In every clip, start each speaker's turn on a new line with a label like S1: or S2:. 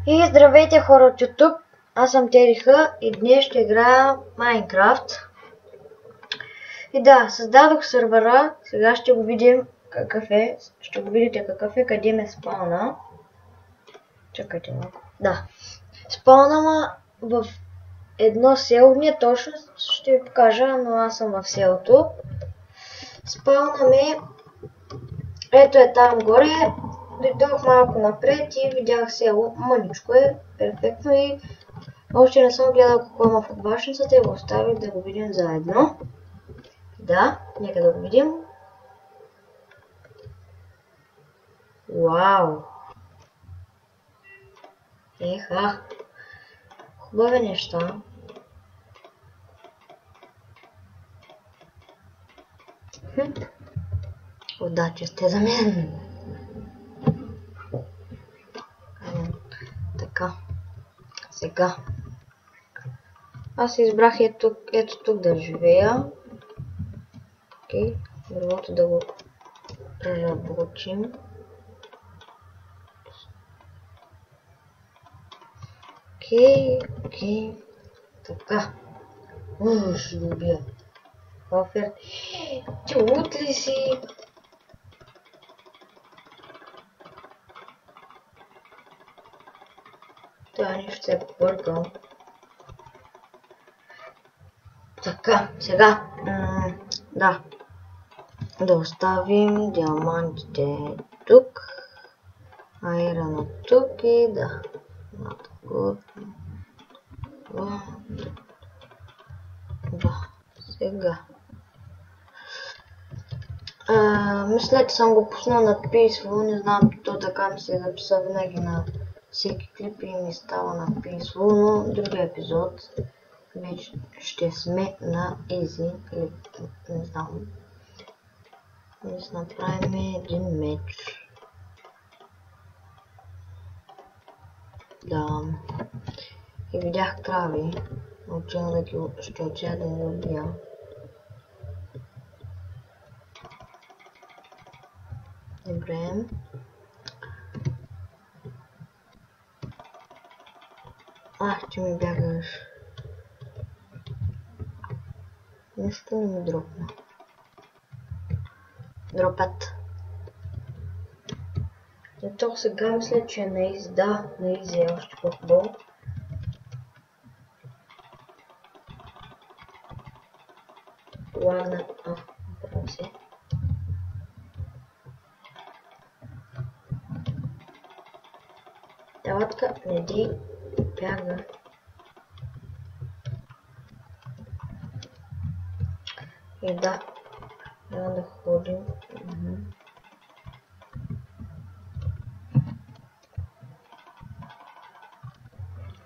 S1: И здравейте хора от YouTube, аз съм Териха и днес ще играя Майнкрафт. И да, създадох сървъра, сега ще го видим какъв е, ще го видите какъв е, къде ме спална. Чакайте малко. Да, спална ма в едно село, не точно ще ви покажа, но аз съм в селото. Спална ме, ето е там горе. Дойдох малко напред и видях село, мъничко е, перфектно и още не съм гледал какво има в башницата и го оставих да го видим заедно. Да, нека да го видим. Вау! Еха! Хубави неща. Удача сте за мен! Така, сега аз избрах ето тук да живея. Окей, дървото да го преработим. Окей, така. Ще го убия. Офер. Ти лут ли си? Това нещо се е побъркал. Така, сега. Да оставим диамантите тук. Айрона тук и да. Сега. Мисля, че съм го пуснал на Peaceful, не знам, то така ми се записа винаги на всеки клип и ми става на Peaceful, но другия епизод вече ще сме на Easy, или не знам. Да си направим един меч. Да. И видях крави, ще отида да ги убия. Добре. Ти ми бягаш. Нищо не ми дропна. Дропът. Ето сега мисля, че на Изи, да, на Изи е още по-хубаво. Лагна, право се. Даватка, не ди, бяга. И да, трябва да ходим.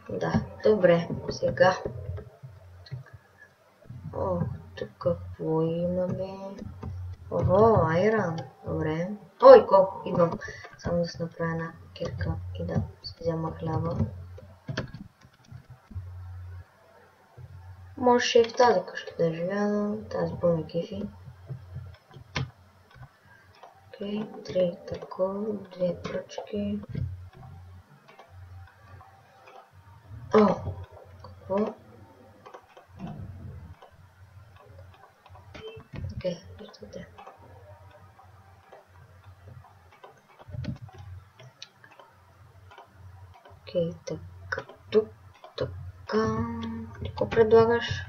S1: Да, добре, сега. Тук какво имаме? Айрон, добре. Ой, колко идвам. Само да се направя една кирка и да си взема хляба. Може и в тази къща да живея, но тази по-ме кефи. Окей, 3 такова, 2 пръчки. Какво? Окей, виждате. Окей, така, тук, така. Какво предлагаш?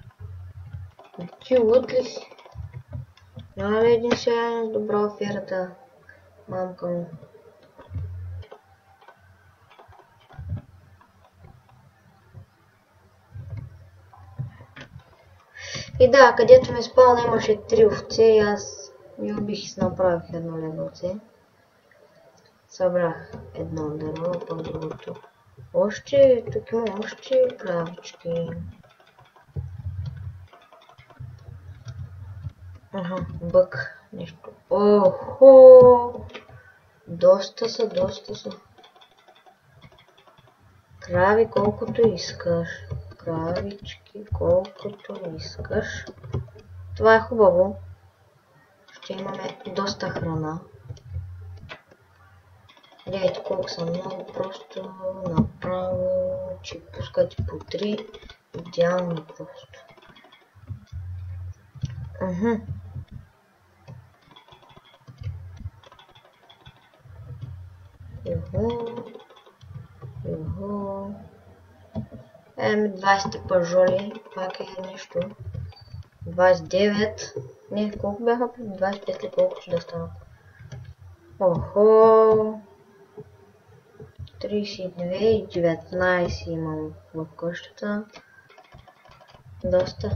S1: Ти луд ли си? Няма ли един сега добра оферата, мамка му? И да, където ме спална имаше 3 овце и аз ми убих и си направих едно легалце. Събрах едно дърво, пък другото. Тук има още кравички. Бък, нещо. Доста са. Крави колкото искаш. Кравички колкото искаш. Това е хубаво. Ще имаме доста храна. Гледайте колко са много, просто направо че пускате по 3. Идеално просто. Юху. 20 пажоли, пак е нещо. 29. Не, колко бяха? 25 ли колко ще да стана? Охо. 32 и 19 имам в къщата. Доста.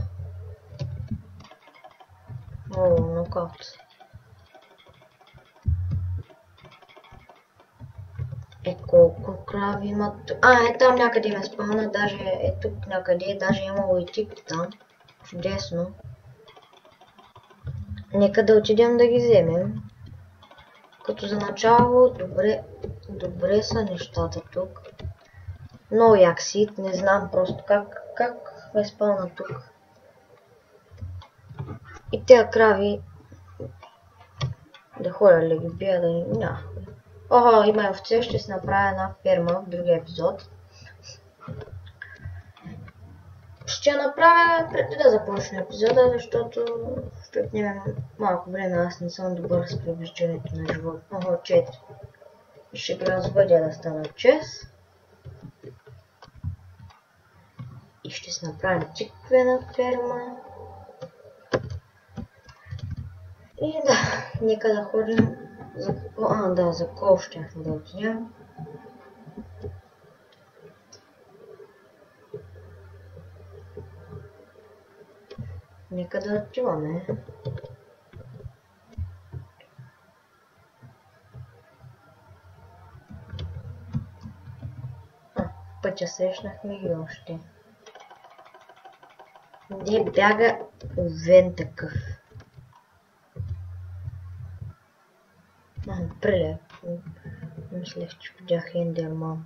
S1: О, нокаут. Колко крави имат? Там някъде ме спълна, даже е тук някъде, даже имало и тип там. Чудесно. Нека да отидем да ги вземем. Като за начало, добре са нещата тук. Много як сит, не знам просто как ме спълна тук. И тези крави да ходя ли ги бия да няма. Охо, има овце, ще си направя една ферма в другия епизод. Ще направя преди да започне епизода, защото ще отнеме малко време, аз не съм добър с привличането на живота. Охо, 4. Ще ги разводя да стана 6. И ще си направим чиквена ферма. И да, нека да ходим за какво? За кол ще да отидем. Нека да отиваме. Пътя срещнахме ги още. Де бяга овен такъв? Прилеп. Мислех, че видях Ендерман.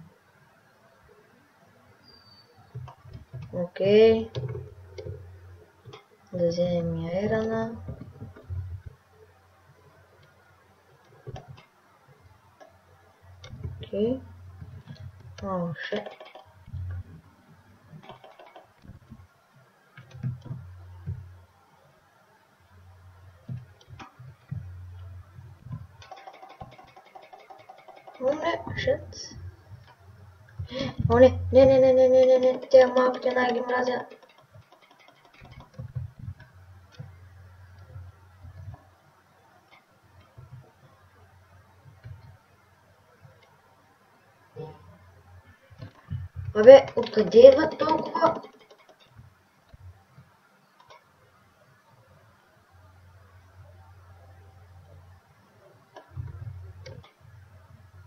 S1: Окей. Да вземем Айрана. Окей. О, шит. Shit. О, не, те малките най-ги мразя. Абе, откъде идват толкова?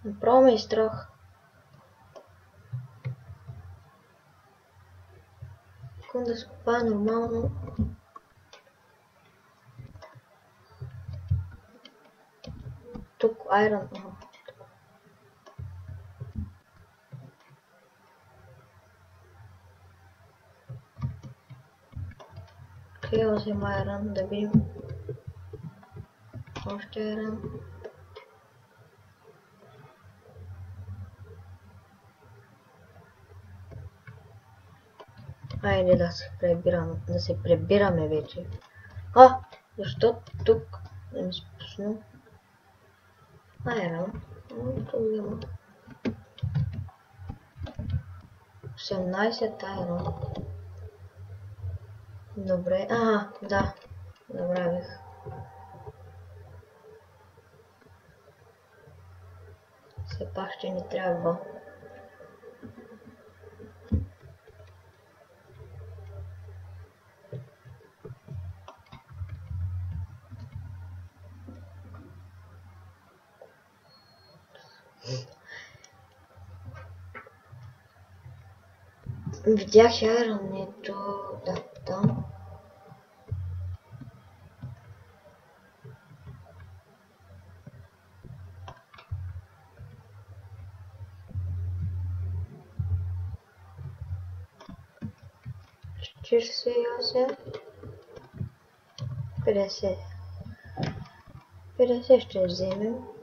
S1: Направо ме е страх. Искам да скопая нормално. Тук айрон. Окей, взема айрон, да видим. Още айрон. Айде да се прибираме вече. Защо тук не ми спусна? Айрон. Тук има 18 айрон. Добре, да, забравих. Все пак ще ни трябва. Видях айронето, да, там. Ще се 50 ще вземем.